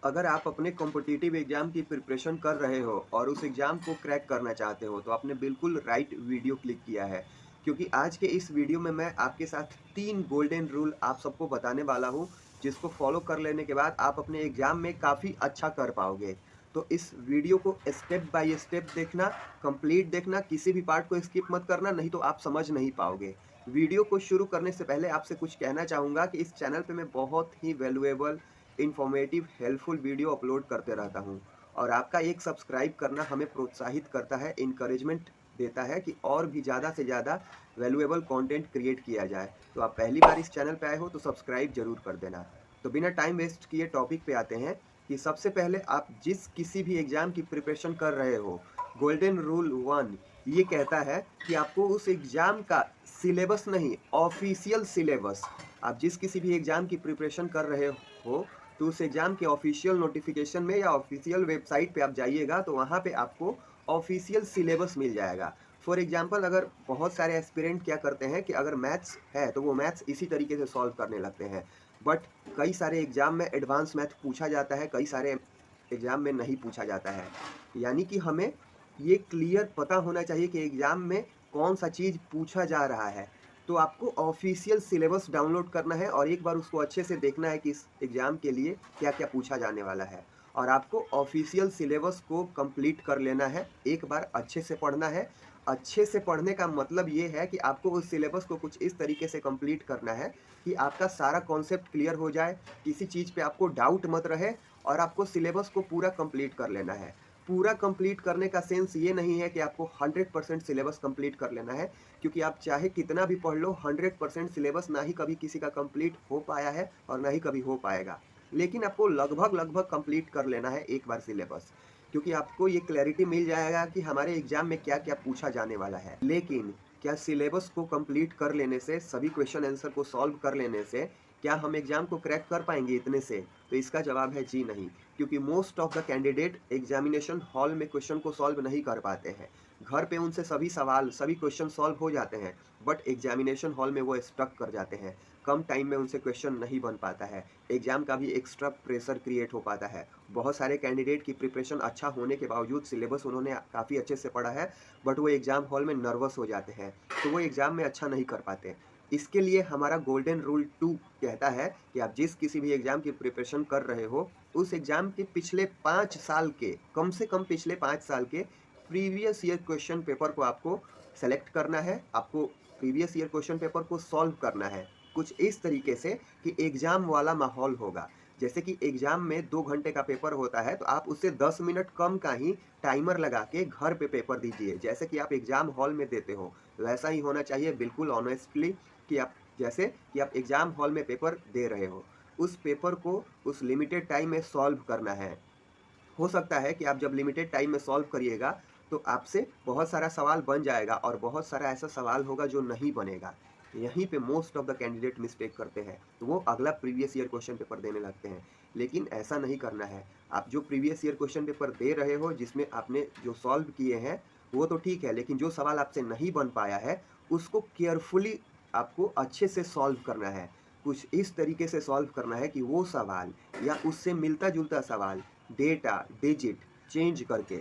अगर आप अपने कॉम्पिटिटिव एग्जाम की प्रिपरेशन कर रहे हो और उस एग्जाम को क्रैक करना चाहते हो तो आपने बिल्कुल राइट वीडियो क्लिक किया है, क्योंकि आज के इस वीडियो में मैं आपके साथ 3 गोल्डन रूल आप सबको बताने वाला हूँ, जिसको फॉलो कर लेने के बाद आप अपने एग्जाम में काफ़ी अच्छा कर पाओगे। तो इस वीडियो को स्टेप बाय स्टेप देखना, कंप्लीट देखना, किसी भी पार्ट को स्किप मत करना, नहीं तो आप समझ नहीं पाओगे। वीडियो को शुरू करने से पहले आपसे कुछ कहना चाहूँगा कि इस चैनल पे मैं बहुत ही valuable, informative, helpful video upload करते रहता हूँ और आपका एक सब्सक्राइब करना हमें प्रोत्साहित करता है, इनकरेजमेंट देता है कि और भी ज़्यादा से ज़्यादा वैल्यूएबल कंटेंट क्रिएट किया जाए। तो आप पहली बार इस चैनल पे आए हो तो सब्सक्राइब ज़रूर कर देना। तो बिना टाइम वेस्ट किए टॉपिक पे आते हैं कि सबसे पहले आप जिस किसी भी एग्ज़ाम की प्रिपरेशन कर रहे हो, गोल्डन रूल 1 ये कहता है कि आपको उस एग्ज़ाम का सिलेबस नहीं, ऑफ़िशियल सिलेबस, आप जिस किसी भी एग्ज़ाम की प्रिपरेशन कर रहे हो तो उस एग्ज़ाम के ऑफ़िशियल नोटिफ़िकेशन में या ऑफ़िशियल वेबसाइट पे आप जाइएगा तो वहाँ पे आपको ऑफ़िशियल सिलेबस मिल जाएगा। फॉर एग्ज़ाम्पल अगर बहुत सारे एस्पिरेंट क्या करते हैं कि अगर मैथ्स है तो वो मैथ्स इसी तरीके से सॉल्व करने लगते हैं। बट कई सारे एग्ज़ाम में एडवांस मैथ पूछा जाता है, कई सारे एग्ज़ाम में नहीं पूछा जाता है। यानी कि हमें ये क्लियर पता होना चाहिए कि एग्ज़ाम में कौन-सा चीज़ पूछा जा रहा है। तो आपको ऑफ़िशियल सिलेबस डाउनलोड करना है और एक बार उसको अच्छे से देखना है कि इस एग्ज़ाम के लिए क्या-क्या पूछा जाने वाला है। और आपको ऑफ़िशियल सिलेबस को कंप्लीट कर लेना है, एक बार अच्छे से पढ़ना है। अच्छे से पढ़ने का मतलब ये है कि आपको उस सिलेबस को कुछ इस तरीके से कंप्लीट करना है कि आपका सारा कॉन्सेप्ट क्लियर हो जाए, किसी चीज़ पे आपको डाउट मत रहे और आपको सिलेबस को पूरा कंप्लीट कर लेना है। पूरा कंप्लीट करने का सेंस ये नहीं है कि आपको 100% सिलेबस कंप्लीट कर लेना है, क्योंकि आप चाहे कितना भी पढ़ लो 100% सिलेबस ना ही कभी किसी का कंप्लीट हो पाया है और ना ही कभी हो पाएगा। लेकिन आपको लगभग-लगभग कंप्लीट कर लेना है एक बार सिलेबस, क्योंकि आपको ये क्लैरिटी मिल जाएगा कि हमारे एग्ज़ाम में क्या-क्या पूछा जाने वाला है। लेकिन क्या सिलेबस को कंप्लीट कर लेने से, सभी क्वेश्चन आंसर को सॉल्व कर लेने से, क्या हम एग्ज़ाम को क्रैक कर पाएँगे इतने से? तो इसका जवाब है जी नहीं, क्योंकि most of the candidate examination hall में क्वेश्चन को सॉल्व नहीं कर पाते हैं। घर पे उनसे सभी सवाल, सभी क्वेश्चन सॉल्व हो जाते हैं, बट एग्ज़ामिनेशन हॉल में वो स्टक कर जाते हैं। कम टाइम में उनसे क्वेश्चन नहीं बन पाता है। एग्ज़ाम का भी एक्स्ट्रा प्रेशर क्रिएट हो पाता है। बहुत सारे कैंडिडेट की प्रिपरेशन अच्छा होने के बावजूद सिलेबस उन्होंने काफ़ी अच्छे से पढ़ा है, बट वो एग्ज़ाम हॉल में नर्वस हो जाते हैं, तो वो एग्ज़ाम में अच्छा नहीं कर पाते। इसके लिए हमारा गोल्डन रूल 2 कहता है कि आप जिस किसी भी एग्ज़ाम की प्रिपरेशन कर रहे हो, उस एग्ज़ाम के पिछले 5 साल के, कम से कम पिछले 5 साल के प्रीवियस ईयर क्वेश्चन पेपर को आपको सेलेक्ट करना है, आपको प्रीवियस ईयर क्वेश्चन पेपर को सॉल्व करना है। कुछ इस तरीके से कि एग्ज़ाम वाला माहौल होगा। जैसे कि एग्ज़ाम में 2 घंटे का पेपर होता है, तो आप उससे 10 मिनट कम का ही टाइमर लगा के घर पे पेपर दीजिए। जैसे कि आप एग्ज़ाम हॉल में देते हो, वैसा ही होना चाहिए बिल्कुल ऑनेस्टली, कि आप जैसे कि आप एग्ज़ाम हॉल में पेपर दे रहे हो। उस पेपर को उस लिमिटेड टाइम में सॉल्व करना है। हो सकता है कि आप जब लिमिटेड टाइम में सॉल्व करिएगा, तो आपसे बहुत सारा सवाल बन जाएगा और बहुत सारा ऐसा सवाल होगा जो नहीं बनेगा। यहीं पे most of the candidate mistake करते हैं। तो वो अगला प्रीवियस ईयर क्वेश्चन पेपर देने लगते हैं। लेकिन ऐसा नहीं करना है। आप जो प्रीवियस ईयर क्वेश्चन पेपर दे रहे हो, जिसमें आपने जो सॉल्व किए हैं, वो तो ठीक है, लेकिन जो सवाल आपसे नहीं बन पाया है, उसको केयरफुली आपको अच्छे से सॉल्व करना है। कुछ इस तरीके से सॉल्व करना है कि वो सवाल या उससे मिलता-जुलता सवाल डेटा, डिजिट चेंज करके,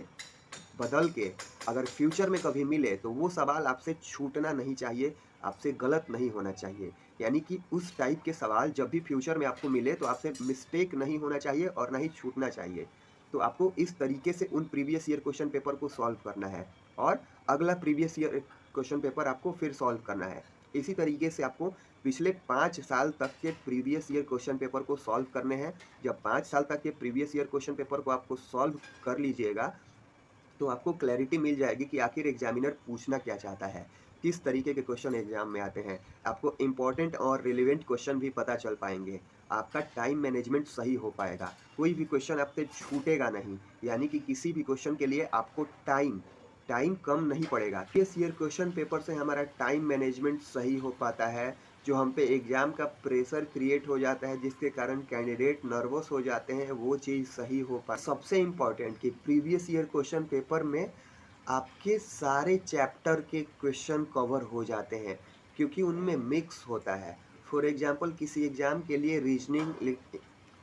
बदल के, अगर फ्यूचर में कभी मिले तो वो सवाल आपसे छूटना नहीं चाहिए, आपसे गलत नहीं होना चाहिए। यानी कि उस टाइप के सवाल जब भी फ्यूचर में आपको मिले तो आपसे मिस्टेक नहीं होना चाहिए और ना ही छूटना चाहिए। तो आपको इस तरीके से उन प्रीवियस ईयर क्वेश्चन पेपर को सॉल्व करना है और अगला प्रीवियस ईयर क्वेश्चन पेपर आपको फिर सॉल्व करना है। इसी तरीके से आपको पिछले 5 साल तक के प्रीवियस ईयर क्वेश्चन पेपर को सॉल्व करने हैं। जब 5 साल तक के प्रीवियस ईयर क्वेश्चन पेपर को आपको सॉल्व कर लीजिएगा, तो आपको क्लैरिटी मिल जाएगी कि आखिर एग्जामिनर पूछना क्या चाहता है, किस तरीके के क्वेश्चन एग्जाम में आते हैं। आपको इम्पोर्टेंट और रिलेवेंट क्वेश्चन भी पता चल पाएंगे। आपका टाइम मैनेजमेंट सही हो पाएगा, कोई भी क्वेश्चन आपसे छूटेगा नहीं। यानी कि किसी भी क्वेश्चन के लिए आपको टाइम टाइम कम नहीं पड़ेगा। इस ईयर क्वेश्चन पेपर से हमारा टाइम मैनेजमेंट सही हो पाता है, जो हम पे एग्ज़ाम का प्रेशर क्रिएट हो जाता है, जिसके कारण कैंडिडेट नर्वस हो जाते हैं, वो चीज़ सही हो पा सबसे इम्पोर्टेंट कि प्रीवियस ईयर क्वेश्चन पेपर में आपके सारे चैप्टर के क्वेश्चन कवर हो जाते हैं, क्योंकि उनमें मिक्स होता है। फॉर एग्ज़ाम्पल किसी एग्ज़ाम के लिए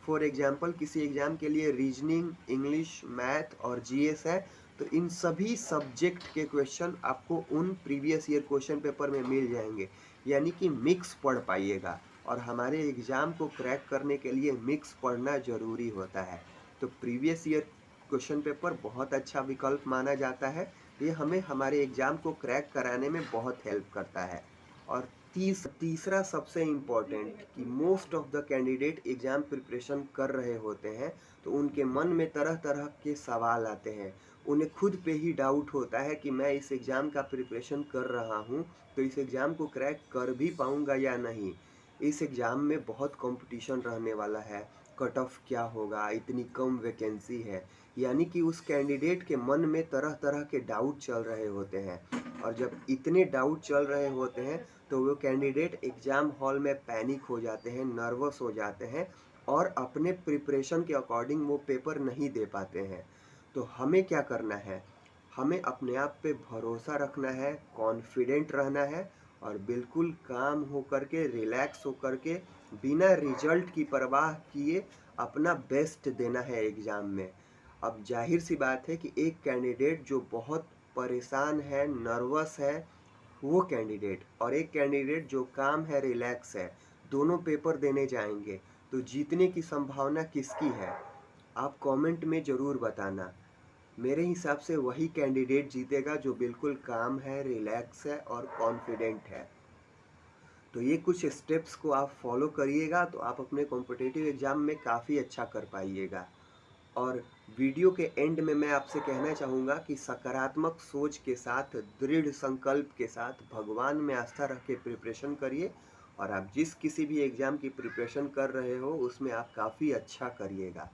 फॉर एग्जांपल किसी एग्ज़ाम के लिए रीजनिंग, इंग्लिश, मैथ और जीएस है, तो इन सभी सब्जेक्ट के क्वेश्चन आपको उन प्रीवियस ईयर क्वेश्चन पेपर में मिल जाएँगे। यानी कि मिक्स पढ़ पाइएगा और हमारे एग्ज़ाम को क्रैक करने के लिए मिक्स पढ़ना ज़रूरी होता है। तो प्रीवियस ईयर क्वेश्चन पेपर बहुत अच्छा विकल्प माना जाता है। ये हमें हमारे एग्ज़ाम को क्रैक कराने में बहुत हेल्प करता है। और तीसरा सबसे इम्पोर्टेंट कि most of the candidate exam preparation कर रहे होते हैं, तो उनके मन में तरह-तरह के सवाल आते हैं। उन्हें खुद पे ही डाउट होता है कि मैं इस एग्ज़ाम का प्रिपरेशन कर रहा हूँ, तो इस एग्ज़ाम को क्रैक कर भी पाऊँगा या नहीं? इस एग्ज़ाम में बहुत कॉम्पिटिशन रहने वाला है, कट ऑफ क्या होगा, इतनी कम वैकेंसी है। यानी कि उस कैंडिडेट के मन में तरह-तरह के डाउट चल रहे होते हैं और जब इतने डाउट चल रहे होते हैं, तो वो कैंडिडेट एग्ज़ाम हॉल में पैनिक हो जाते हैं, नर्वस हो जाते हैं और अपने प्रिपरेशन के अकॉर्डिंग वो पेपर नहीं दे पाते हैं। तो हमें क्या करना है? हमें अपने आप पे भरोसा रखना है, कॉन्फिडेंट रहना है और बिल्कुल काम होकर के, रिलैक्स होकर के, बिना रिजल्ट की परवाह किए अपना बेस्ट देना है एग्ज़ाम में। अब ज़ाहिर-सी बात है कि एक कैंडिडेट जो बहुत परेशान है, नर्वस है, वो कैंडिडेट और एक कैंडिडेट जो काम है, रिलैक्स है, दोनों पेपर देने जाएँगे, तो जीतने की संभावना किसकी है? आप कमेंट में ज़रूर बताना। मेरे हिसाब से वही कैंडिडेट जीतेगा जो बिल्कुल काम है, रिलैक्स है और कॉन्फिडेंट है। तो ये कुछ स्टेप्स को आप फॉलो करिएगा तो आप अपने कॉम्पिटिटिव एग्ज़ाम में काफ़ी अच्छा कर पाइएगा। और वीडियो के एंड में मैं आपसे कहना चाहूँगा कि सकारात्मक सोच के साथ, दृढ़ संकल्प के साथ भगवान में आस्था रख के प्रिपरेशन करिए और आप जिस किसी भी एग्ज़ाम की प्रिपरेशन कर रहे हो उसमें आप काफ़ी अच्छा करिएगा।